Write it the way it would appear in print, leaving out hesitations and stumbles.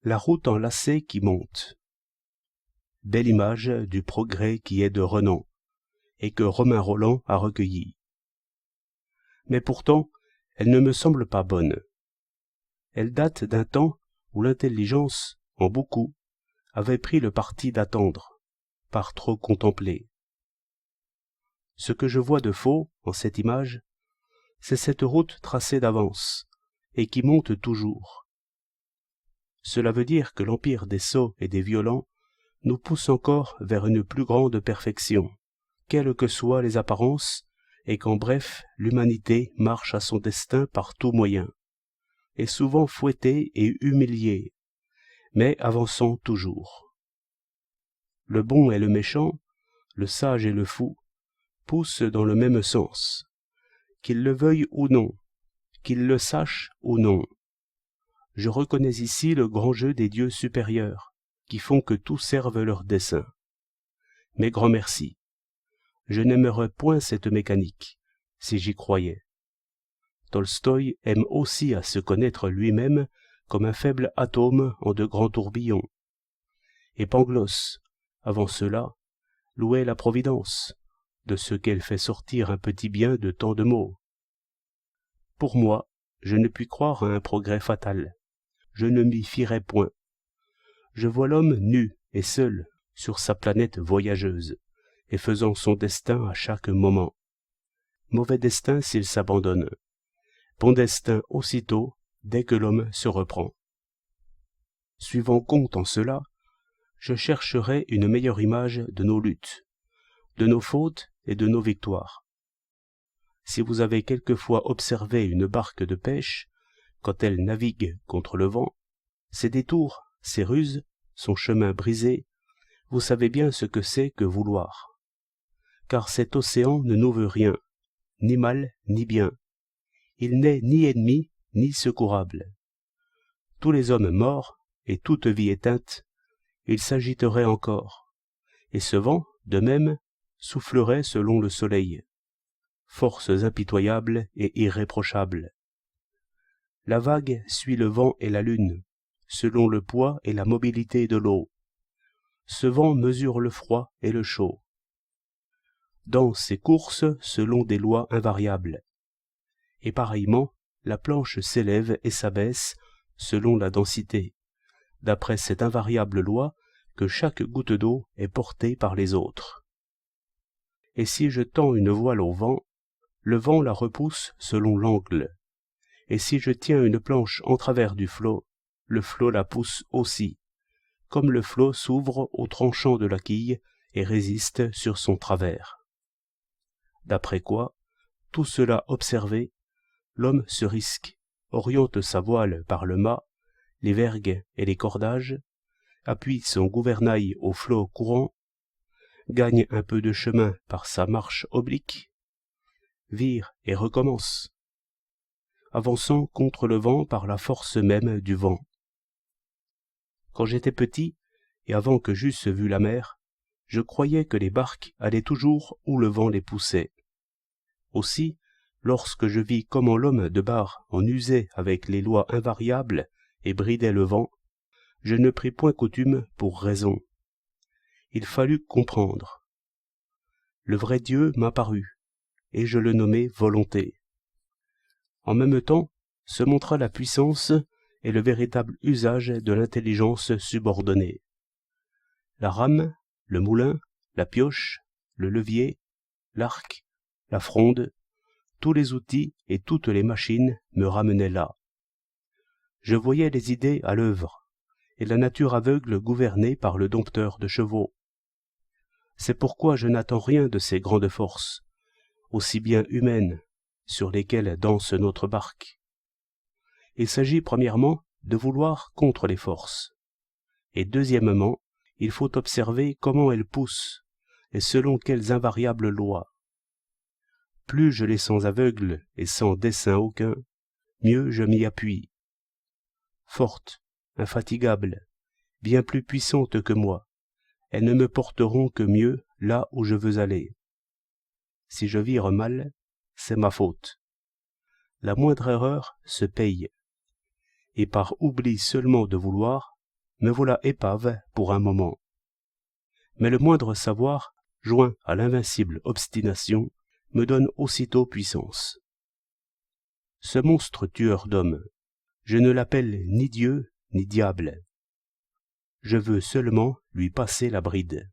La route en lacet qui monte. Belle image du progrès qui est de renom, et que Romain Rolland a recueilli. Mais pourtant, elle ne me semble pas bonne. Elle date d'un temps où l'intelligence, en beaucoup, avait pris le parti d'attendre, par trop contempler. Ce que je vois de faux en cette image, c'est cette route tracée d'avance, et qui monte toujours. Cela veut dire que l'empire des sots et des violents nous pousse encore vers une plus grande perfection, quelles que soient les apparences, et qu'en bref, l'humanité marche à son destin par tout moyen, et souvent fouettée et humiliée, mais avançant toujours. Le bon et le méchant, le sage et le fou, poussent dans le même sens, qu'ils le veuillent ou non, qu'ils le sachent ou non. Je reconnais ici le grand jeu des dieux supérieurs, qui font que tout serve leur dessein. Mais grand merci. Je n'aimerais point cette mécanique, si j'y croyais. Tolstoï aime aussi à se connaître lui-même comme un faible atome en de grands tourbillons. Et Pangloss, avant cela, louait la providence, de ce qu'elle fait sortir un petit bien de tant de maux. Pour moi, je ne puis croire à un progrès fatal. Je ne m'y fierai point. Je vois l'homme nu et seul sur sa planète voyageuse, et faisant son destin à chaque moment. Mauvais destin s'il s'abandonne. Bon destin aussitôt, dès que l'homme se reprend. Suivant compte en cela, je chercherai une meilleure image de nos luttes, de nos fautes et de nos victoires. Si vous avez quelquefois observé une barque de pêche, quand elle navigue contre le vent, ses détours, ses ruses, son chemin brisé, vous savez bien ce que c'est que vouloir. Car cet océan ne nous veut rien, ni mal ni bien. Il n'est ni ennemi ni secourable. Tous les hommes morts et toute vie éteinte, il s'agiterait encore, et ce vent, de même, soufflerait selon le soleil. Forces impitoyables et irréprochables. La vague suit le vent et la lune, selon le poids et la mobilité de l'eau. Ce vent mesure le froid et le chaud. Dans ses courses selon des lois invariables. Et pareillement, la planche s'élève et s'abaisse selon la densité, d'après cette invariable loi que chaque goutte d'eau est portée par les autres. Et si je tends une voile au vent, le vent la repousse selon l'angle. Et si je tiens une planche en travers du flot, le flot la pousse aussi, comme le flot s'ouvre au tranchant de la quille et résiste sur son travers. D'après quoi, tout cela observé, l'homme se risque, oriente sa voile par le mât, les vergues et les cordages, appuie son gouvernail au flot courant, gagne un peu de chemin par sa marche oblique, vire et recommence, avançant contre le vent par la force même du vent. Quand j'étais petit, et avant que j'eusse vu la mer, je croyais que les barques allaient toujours où le vent les poussait. Aussi, lorsque je vis comment l'homme de barre en usait avec les lois invariables et bridait le vent, je ne pris point coutume pour raison. Il fallut comprendre. Le vrai Dieu m'apparut, et je le nommai volonté. En même temps, se montra la puissance et le véritable usage de l'intelligence subordonnée. La rame, le moulin, la pioche, le levier, l'arc, la fronde, tous les outils et toutes les machines me ramenaient là. Je voyais les idées à l'œuvre, et la nature aveugle gouvernée par le dompteur de chevaux. C'est pourquoi je n'attends rien de ces grandes forces, aussi bien humaines, sur lesquelles danse notre barque. Il s'agit premièrement de vouloir contre les forces, et deuxièmement, il faut observer comment elles poussent, et selon quelles invariables lois. Plus je les sens aveugles et sans dessein aucun, mieux je m'y appuie. Fortes, infatigables, bien plus puissantes que moi, elles ne me porteront que mieux là où je veux aller. Si je vire mal, c'est ma faute. La moindre erreur se paye, et par oubli seulement de vouloir, me voilà épave pour un moment. Mais le moindre savoir, joint à l'invincible obstination, me donne aussitôt puissance. Ce monstre tueur d'hommes, je ne l'appelle ni Dieu ni diable. Je veux seulement lui passer la bride.